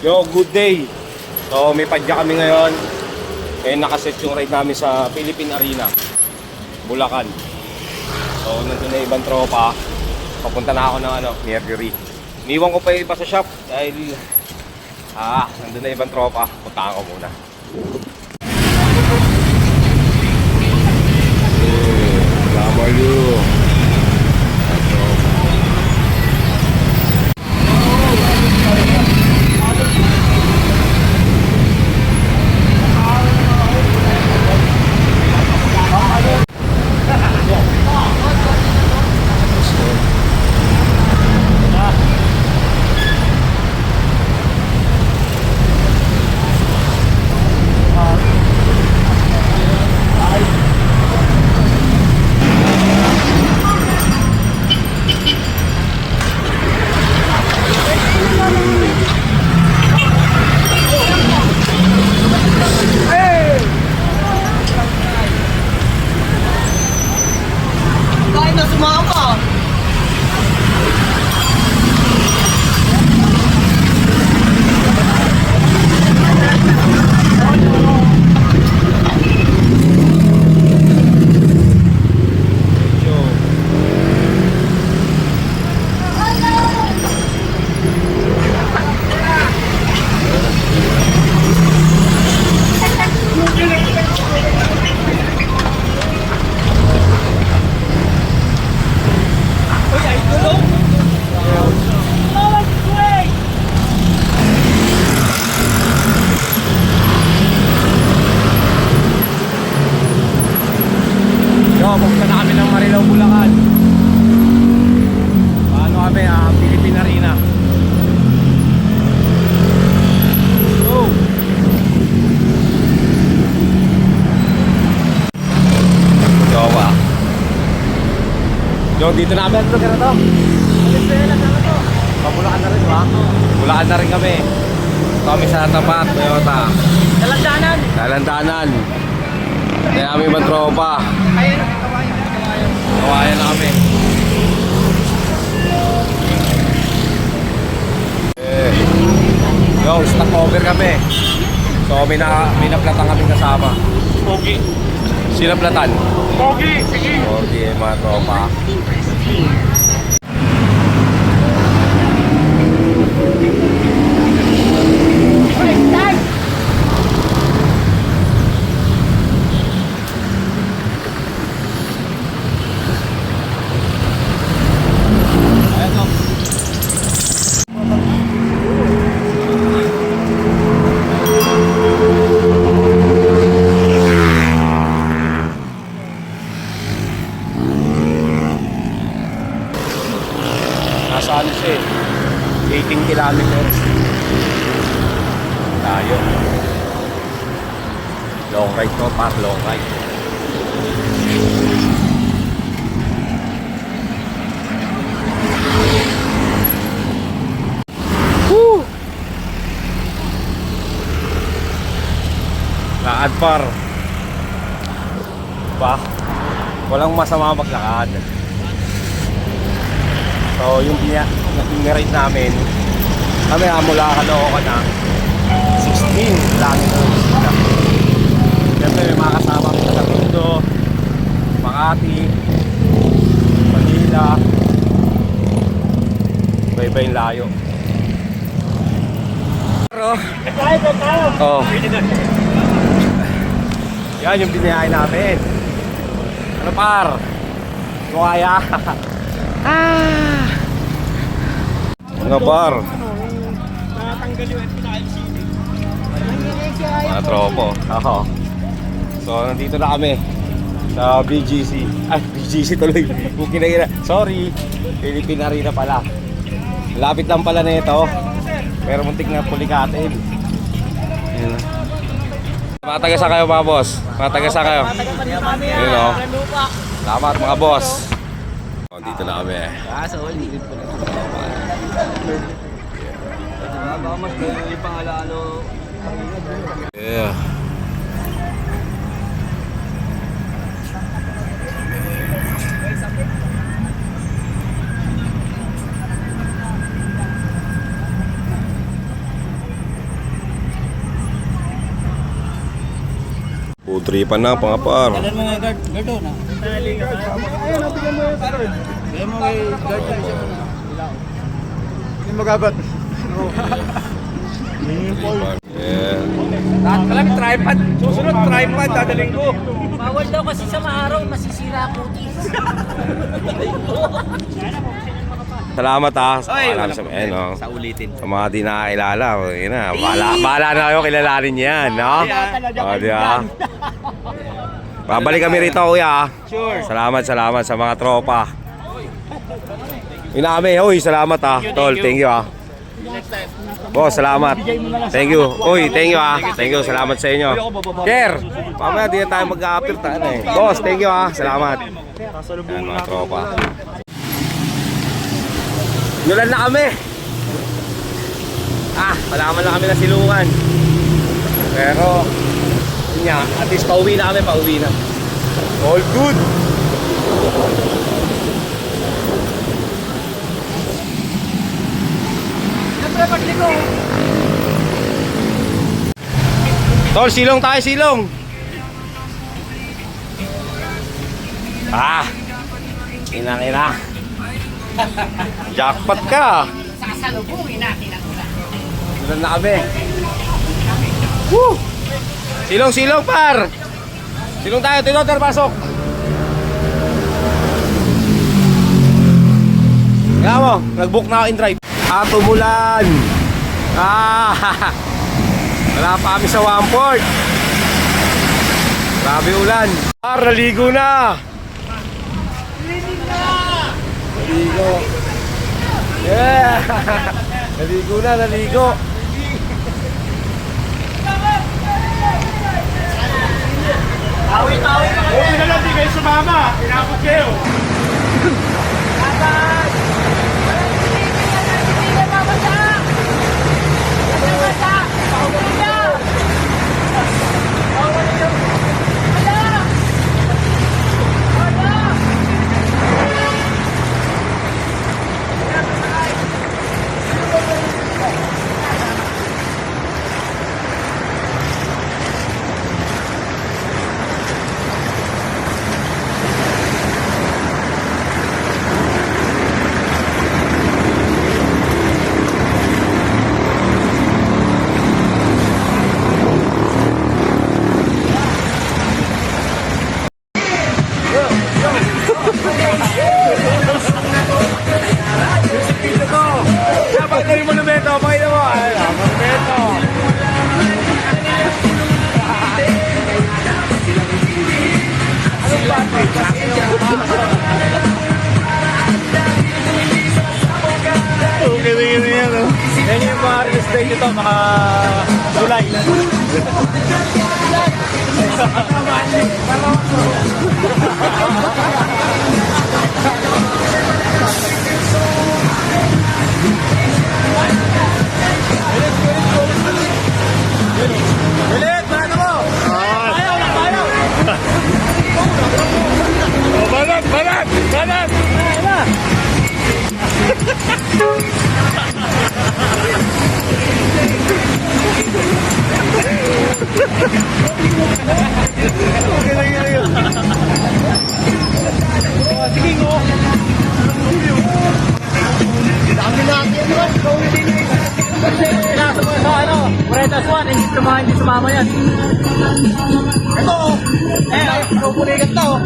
Yo, good day. So may padya kami ngayon. Ngayon nakaset yung ride namin sa Philippine Arena, Bulacan. So nandun na ibang tropa. Papunta na ako ng Mercury. Iniwan ko pa yung iba sa shop dahil nandun na ibang tropa. Puntaan ko muna. Lamalu. Pupunta na kami ng Marilao, Bulacan. Paano kami? Philippine Arena. Go! Jowa. Yo, dito na kami. Ano lugar na to? Bulacan na rin, ba? Bulacan na rin kami. Kami sa tapat, Toyota. Dalandanan. Dalandanan. Kaya kami ibang tropa. Kawayan na kami. Yo, stock over kami. So may naplatan kami kasama. Pogi. Sino platan? Pogi, sige. Pogi, mga tropa. Nasa 18 kilometers. Tayo. Long ride to, long ride. Woo! Lakad par. Ba? Walang masama maglakad. So yung ride namin, kami mula Caloocan na 16 lang ito. Siyempre may mga kasama kami sa Tondo, Makati, Manila. Iba-iba yung layo. Oh. Yan yung binayahin namin. Ano par? Kaya. Ano par? Natanggal yung LCD. Mga tropo. Ako. So nandito na kami sa BGC. Ay, BGC tuloy. Bukid na ina. Sorry. Philippine Arena pala. Lapit lang pala na ito. Pero muntik na pulikatin. Ayan. Matagasa kayo mga boss. Matagasa kayo. Yun o. Salamat mga boss. Dito na kami. Sa all, dito po lang. Baka mas yung pangalalo. Yeah. Putripan na, pangapar. Dalan mo nga guard doon ha. Ayun, nabigyan mo yung ano. Bigyan mo kay guard yung isang Hindi magabat. Yeah. Alam, tripod. Susunod, tripod. Dadaling ko. bawal daw kasi sa maaraw, masisira ang kutis. Salamat ha. Oy, Alam sa sa ulitin. sa mga di nakakilala. Yun na, bahala na kayo kilalanin niyo yan, no? O, di ba? Babalik kami rito, kuya. Sure. Salamat sa mga tropa. Inami, uy, salamat ha. Tol, thank you ha. Boss, salamat. Thank you. Uy, thank you ha. Thank you, salamat sa inyo. Ker, pamaya di na tayo mag-a-appear tayo eh. Boss, thank you ha. Salamat. Yan, mga tropa. Nulan na kami. Wala man lang kami na silungan. Pero, yun nga, at least pauwi na kami, pauwi na. All good. Siyempre, pagliko. Tol, silong tayo, silong. Inang-ina. Jackpot ka. Sasalubungin natin ang ulan. Nulan na kami. Woo! Silong, par. Silong tayo, Tinoter, pasok. Kaya mo, nag-book na ako in drive. Tumulan. Wala pa kami sa Wamport. Grabe ulan. Par, naligo na. Naligo. Yeah. Naligo na, naligo. Awit-awit na kayo. Huwag na lang, di kayo sumama. Inabot kayo. Dapat na yung monumento. Pakita mo. Monumento. Yan yung mga real estate nito, mga July. Bilit, parata mo! Ayaw na, ayaw! Banat! Ayaw na! Hindi sumama yan. Ito, pupulikat na.